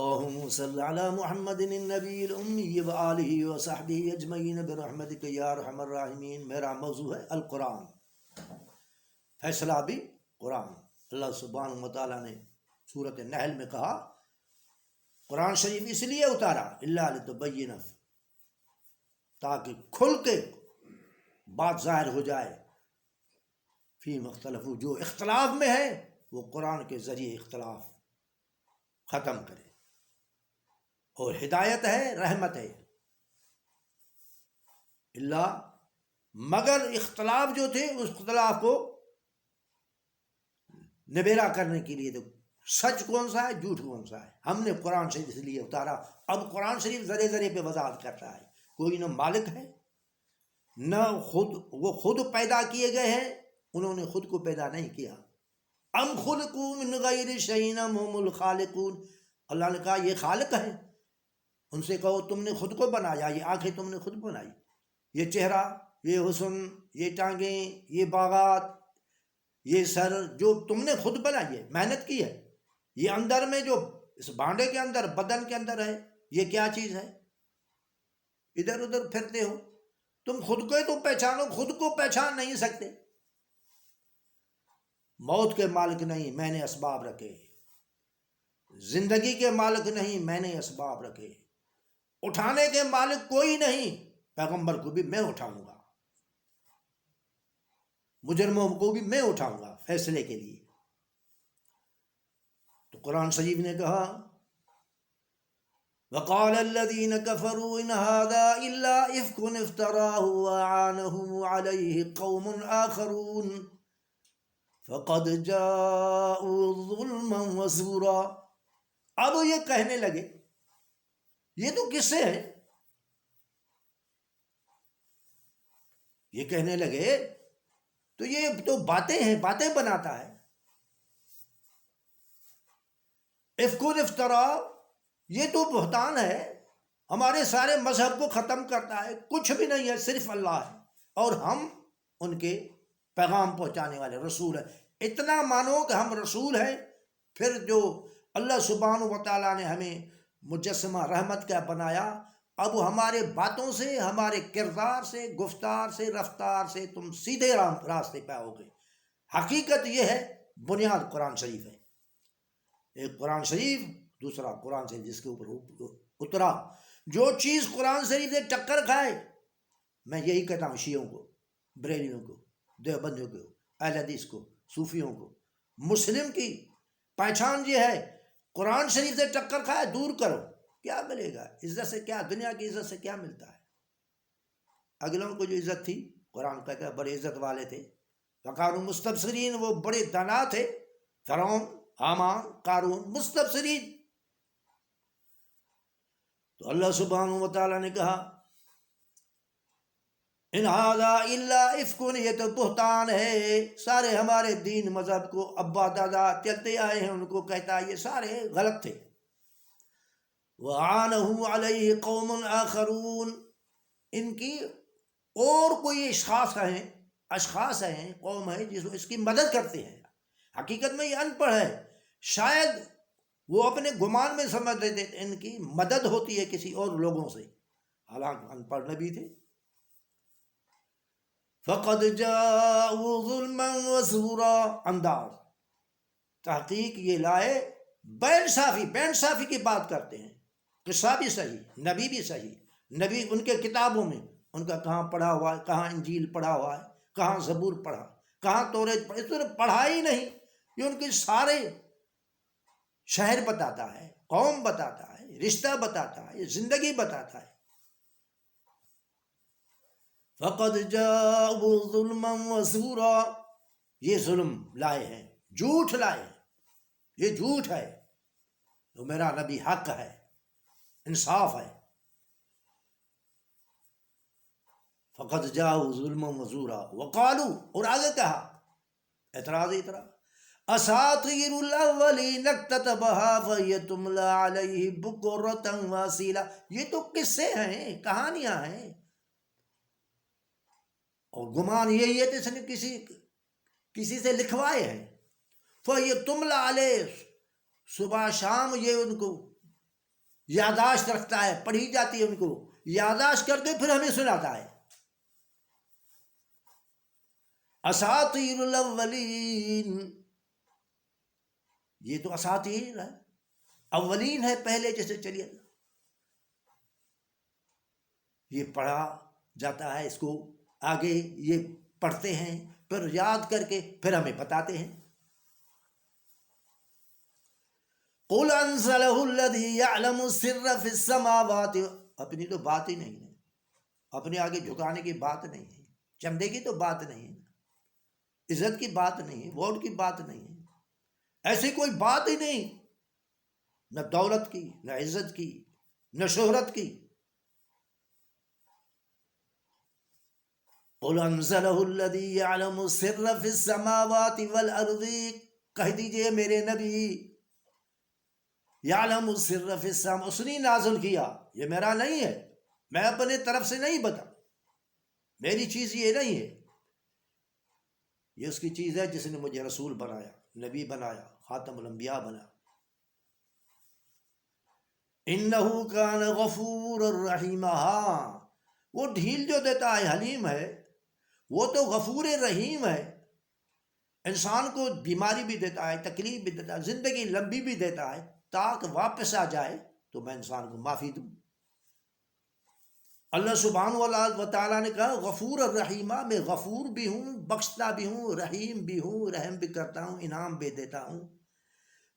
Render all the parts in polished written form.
اللهم صل على محمد النبی الامی وآلہ وصحبہ اجمعین برحمتک یا ارحم الراحمین۔ میرا موضوع ہے القرآن، فیصلہ بھی قرآن۔ اللہ سبحانہ وتعالیٰ نے سورۃ النحل میں کہا قرآن شریف اس لیے اتارا الا لتبین، تاکہ کھل کے بات ظاہر ہو جائے، فی مختلف، جو اختلاف میں ہے وہ قرآن کے ذریعے اختلاف ختم کرے، اور ہدایت ہے، رحمت ہے۔ اللہ مگر اختلاف جو تھے اس اختلاف کو نبیرا کرنے کے لیے، تو سچ کون سا ہے، جھوٹ کون سا ہے، ہم نے قرآن شریف اس لیے اتارا۔ اب قرآن شریف ذرے ذرے پہ وضاحت کرتا ہے، کوئی نہ مالک ہے نہ وہ خود پیدا کیے گئے ہیں، انہوں نے خود کو پیدا نہیں کیا۔ ام خلقوا من غیر شیء ام هم الخالقون، اللہ نے کہا یہ خالق ہیں، ان سے کہو تم نے خود کو بنایا، یہ آنکھیں تم نے خود بنائی، یہ چہرہ، یہ حسن، یہ ٹانگیں، یہ باغات، یہ سر، جو تم نے خود بنائی ہے، محنت کی ہے۔ یہ اندر میں جو اس بانڈے کے اندر، بدن کے اندر ہے، یہ کیا چیز ہے؟ ادھر ادھر پھرتے ہو تم، خود کو ہی تو پہچانو، خود کو پہچان نہیں سکتے۔ موت کے مالک نہیں، میں نے اسباب رکھے، زندگی کے مالک نہیں، میں نے اسباب رکھے، اٹھانے کے مالک کوئی نہیں، پیغمبر کو بھی میں اٹھاؤں گا، مجرموں کو بھی میں اٹھاؤں گا فیصلے کے لیے۔ تو قرآن شریف نے کہا وقال الذين كفروا ان هذا الا افك افتراه واعانه عليه قوم آخرون فقد جاءوا ظلما وزورا۔ اب یہ کہنے لگے، یہ تو کس سے ہے؟ یہ کہنے لگے تو یہ تو باتیں ہیں، باتیں بناتا ہے۔ افکن افطرا، یہ تو بہتان ہے، ہمارے سارے مذہب کو ختم کرتا ہے، کچھ بھی نہیں ہے، صرف اللہ ہے، اور ہم ان کے پیغام پہنچانے والے رسول ہیں۔ اتنا مانو کہ ہم رسول ہیں، پھر جو اللہ سبحانہ و تعالیٰ نے ہمیں مجسمہ رحمت کا بنایا، اب ہمارے باتوں سے، ہمارے کردار سے، گفتار سے، رفتار سے تم سیدھے راستے پہ آؤ گے۔ حقیقت یہ ہے، بنیاد قرآن شریف ہے۔ ایک قرآن شریف، دوسرا قرآن شریف جس کے اوپر اترا۔ جو چیز قرآن شریف سے ٹکر کھائے، میں یہی کہتا ہوں شیعوں کو، بریلیوں کو، دیوبندیوں کو، اہل حدیث کو، صوفیوں کو، مسلم کی پہچان یہ ہے، قرآن شریف سے ٹکر کھائے دور کرو۔ کیا ملے گا؟ عزت سے کیا، دنیا کی عزت سے کیا ملتا ہے؟ اگلوں کو جو عزت تھی، قرآن کہتا ہے بڑے عزت والے تھے، وقارون مستبصرین، وہ بڑے دانا تھے، فرعون، حامان، قارون، مستبصرین۔ تو اللہ سبحانہ و تعالیٰ نے کہا ان ھذا الا افک، یہ تو بہتان ہے۔ سارے ہمارے دین مذہب کو ابا دادا چلتے آئے ہیں، ان کو کہتا ہے یہ سارے غلط تھے۔ وَعَانَهُ عَلَيْهِ قَوْمٌ آخَرُونَ، ان کی اور کوئی اشخاص ہیں، قوم ہے جس اس کی مدد کرتے ہیں۔ حقیقت میں یہ ان پڑھ ہے، شاید وہ اپنے گمان میں سمجھتے تھے ان کی مدد ہوتی ہے کسی اور لوگوں سے، حالانکہ ان پڑھ نبی تھے۔ فقد جاءوا ظلما وزورا، انداز تحقیق یہ لائے، بین صافی کی بات کرتے ہیں، قصہ بھی صحیح، نبی بھی صحیح، نبی ان کے کتابوں میں ان کا کہاں پڑھا ہوا ہے، کہاں انجیل پڑھا ہوا ہے، کہاں زبور پڑھا، کہاں توریت پڑھا، اس نے پڑھا ہی نہیں۔ یہ ان کے سارے شہر بتاتا ہے، قوم بتاتا ہے، رشتہ بتاتا ہے، زندگی بتاتا ہے۔ فقد جاءوا ظلما وزورا، یہ ظلم لائے ہیں، جھوٹ لائے ہیں، یہ جھوٹ ہے، تو میرا نبی حق ہے، انصاف ہے۔ فقد جاءوا ظلما وزورا وقالوا، اور آگے کہا، اعتراض اساطیر الاولین اکتتبها فہی تملی علیہ بکرۃ واصیلا، یہ تو قصے ہیں، کہانیاں ہیں، اور گمان یہی ہے کہ اس نے کسی سے لکھوائے ہیں۔ فہی تملی علیہ، صبح شام یہ ان کو یاداشت رکھتا ہے، پڑھی جاتی ہے ان کو، یاداشت کر کے پھر ہمیں سناتا ہے. اساطیر الاولین، یہ تو اساطیر ہے، اولین ہے، پہلے جیسے چلیے. یہ پڑھا جاتا ہے، اس کو آگے یہ پڑھتے ہیں، پھر یاد کر کے پھر ہمیں بتاتے ہیں. قل انزلہ الذی یعلم السر فی السماوات، اپنی تو بات ہی نہیں ہے، اپنے آگے جھکانے کی بات نہیں ہے، چمڑے کی تو بات نہیں ہے، عزت کی بات نہیں ہے، ووٹ کی بات نہیں ہے، ایسی کوئی بات ہی نہیں، نہ دولت کی، نہ عزت کی، نہ شہرت کی. قل انزلہ الذی یعلم السر فی السماوات والارض، کہہ دیجئے میرے نبی، یعلم السر فی السماوات، اس نے نازل کیا، یہ میرا نہیں ہے، میں اپنے طرف سے نہیں بتا، میری چیز یہ نہیں ہے، یہ اس کی چیز ہے جس نے مجھے رسول بنایا، نبی بنایا، خاتم الانبیاء بنا. انہو کان غفور الرحیم، ہاں وہ ڈھیل جو دیتا ہے حلیم ہے، وہ تو غفور رحیم ہے. انسان کو بیماری بھی دیتا ہے، تکلیف بھی دیتا ہے، زندگی لمبی بھی دیتا ہے، تاکہ واپس آ جائے تو میں انسان کو معافی دوں. اللہ سبحانہ و تعالیٰ نے کہا غفور الرحیمہ، میں غفور بھی ہوں، بخشتا بھی ہوں، رحیم بھی ہوں، رحم بھی کرتا ہوں، انعام بھی دیتا ہوں.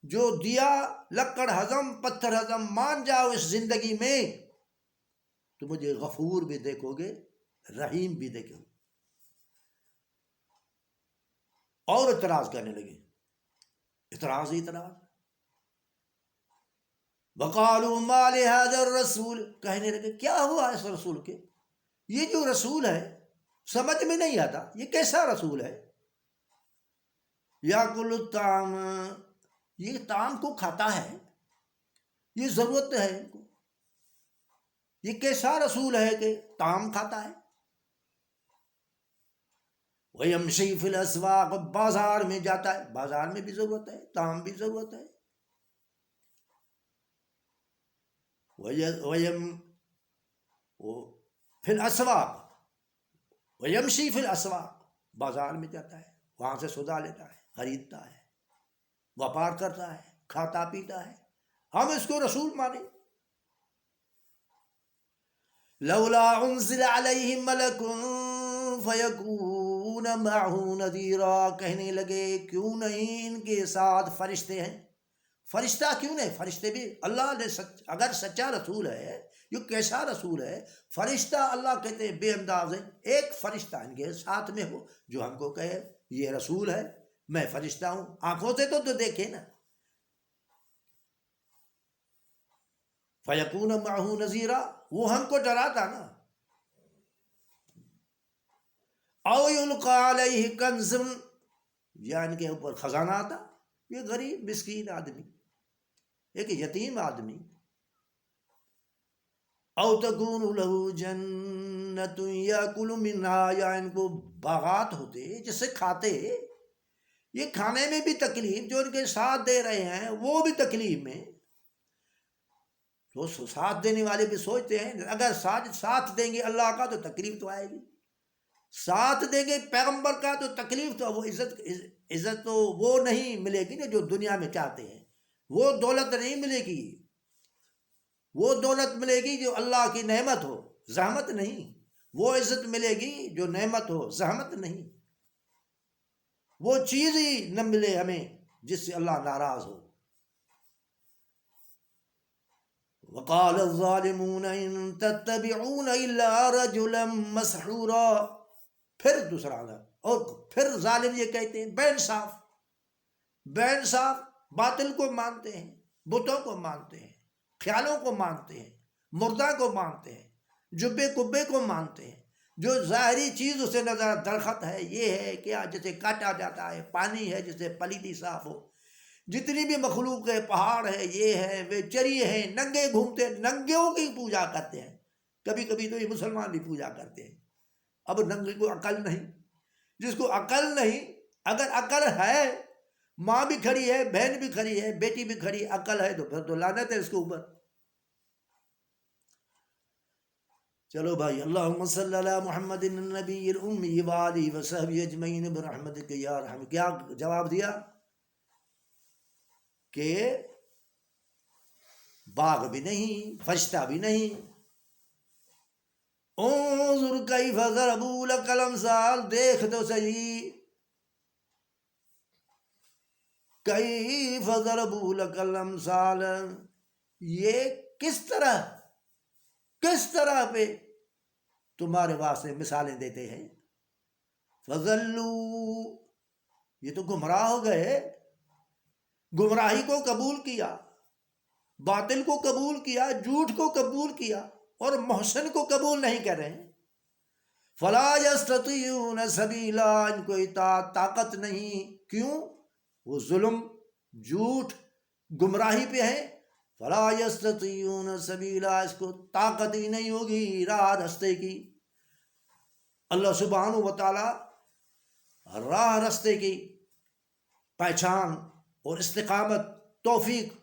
جو دیا لکڑ ہضم پتھر ہضم مان جاؤ اس زندگی میں تو مجھے غفور بھی دیکھو گے، رحیم بھی دیکھو گے. اور اعتراض کرنے لگے، اعتراض ہی اعتراض. وقالوا ما لهذا الرسول، کہنے لگے کیا ہوا اس رسول کے، یہ جو رسول ہے سمجھ میں نہیں آتا، یہ کیسا رسول ہے. یاکل الطعام، یہ طعام کو کھاتا ہے، یہ ضرورت ہے ان کو، یہ کیسا رسول ہے کہ طعام کھاتا ہے. وَيَمْشِي فِي الْأَسْوَاقِ، بازار میں جاتا ہے، بازار میں بھی ضرورت ہے، طعام بھی ضرورت ہے. فی الاسواق، ویمشی فی الاسواق، بازار میں جاتا ہے، وہاں سے سودا لیتا ہے، خریدتا ہے، وپار کرتا ہے، کھاتا پیتا ہے، ہم اس کو رسول مانیں. لولا انزل علیہ ملک فیکون معہ نذیرا، کہنے لگے کیوں نہیں ان کے ساتھ فرشتے ہیں. فرشتہ کیوں نہیں، فرشتے بھی اللہ نے اگر سچا رسول ہے، یہ کیسا رسول ہے. فرشتہ اللہ کہتے ہیں بے انداز ہے، ایک فرشتہ ان کے ساتھ میں ہو جو ہم کو کہے یہ رسول ہے، میں فرشتہ ہوں. آنکھوں سے تو دیکھے نا. فیکون معہ نذیرا، وہ ہم کو ڈراتا نا. او یلقی علیہ کنز، یا ان کے اوپر خزانہ آتا. یہ غریب مسکین آدمی، ایک یتیم آدمی. او تکون لہ جنت یاکل منہا، یا ان کو باغات ہوتے جس سے کھاتے. یہ کھانے میں بھی تکلیف، جو ان کے ساتھ دے رہے ہیں وہ بھی تکلیف میں. تو ساتھ دینے والے بھی سوچتے ہیں اگر ساتھ دیں گے اللہ کا تو تکلیف تو آئے گی، ساتھ دیں گے پیغمبر کا تو تکلیف تو، وہ عزت تو وہ نہیں ملے گی نا جو دنیا میں چاہتے ہیں. وہ دولت نہیں ملے گی، وہ دولت ملے گی جو اللہ کی نعمت ہو، زحمت نہیں. وہ عزت ملے گی جو نعمت ہو، زحمت نہیں. وہ چیز ہی نہ ملے ہمیں جس سے اللہ ناراض ہو. وقال الظالمون ان تتبعون الا رجلا مسحورا، پھر دوسرا اور پھر ظالم یہ کہتے ہیں بے انصاف باطل کو مانتے ہیں، بتوں کو مانتے ہیں، خیالوں کو مانتے ہیں، مردہ کو مانتے ہیں، جبے کبے کو مانتے ہیں. جو ظاہری چیز اسے نظر درخت ہے، یہ ہے کیا جسے کاٹا جاتا ہے، پانی ہے جسے پلیدی صاف ہو، جتنی بھی مخلوق ہے، پہاڑ ہے، یہ ہے، وہ چری ہیں، ننگے گھومتے ہیں، ننگیوں کی پوجا کرتے ہیں. کبھی کبھی تو یہ مسلمان بھی پوجا کرتے ہیں. اب ننگے کو عقل نہیں، جس کو عقل نہیں، اگر عقل ہے، ماں بھی کھڑی ہے، بہن بھی کھڑی ہے، بیٹی بھی کھڑی، عقل ہے تو پھر تو لعنت ہے اس کے اوپر. چلو بھائی، اللہم صلی علی محمد النبی الامی وآلہ وصحبہ اجمعین برحمتک یا ارحم۔ کیا جواب دیا کہ باغ بھی نہیں، فرشتہ بھی نہیں۔ انظر کیف ضربوا لک الامثال، دیکھ تو صحیح، کیف ضربوا لک الامثال، یہ کس طرح پہ تمہارے واسطے مثالیں دیتے ہیں۔ فضلوا، یہ تو گمراہ ہو گئے، گمراہی کو قبول کیا، باطل کو قبول کیا، جھوٹ کو قبول کیا، اور محسن کو قبول نہیں کر رہے ہیں۔ فلا یستطیعون سبیلا، ان کو اطاعت طاقت نہیں، کیوں؟ وہ ظلم، جھوٹ، گمراہی پہ ہیں۔ فلا یستطیعون سبیلا، اس کو طاقت ہی نہیں ہوگی راہ رستے کی۔ اللہ سبحانہ و تعالی راہ رستے کی پہچان اور استقامت توفیق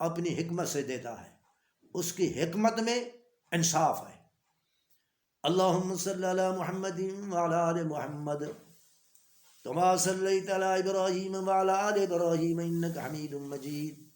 اپنی حکمت سے دیتا ہے، اس کی حکمت میں انصاف ہے۔ اللہم صلی علی محمد وعلی آل محمد کما صلیت علی ابراہیم وعلی آل ابراہیم انک حمید مجید۔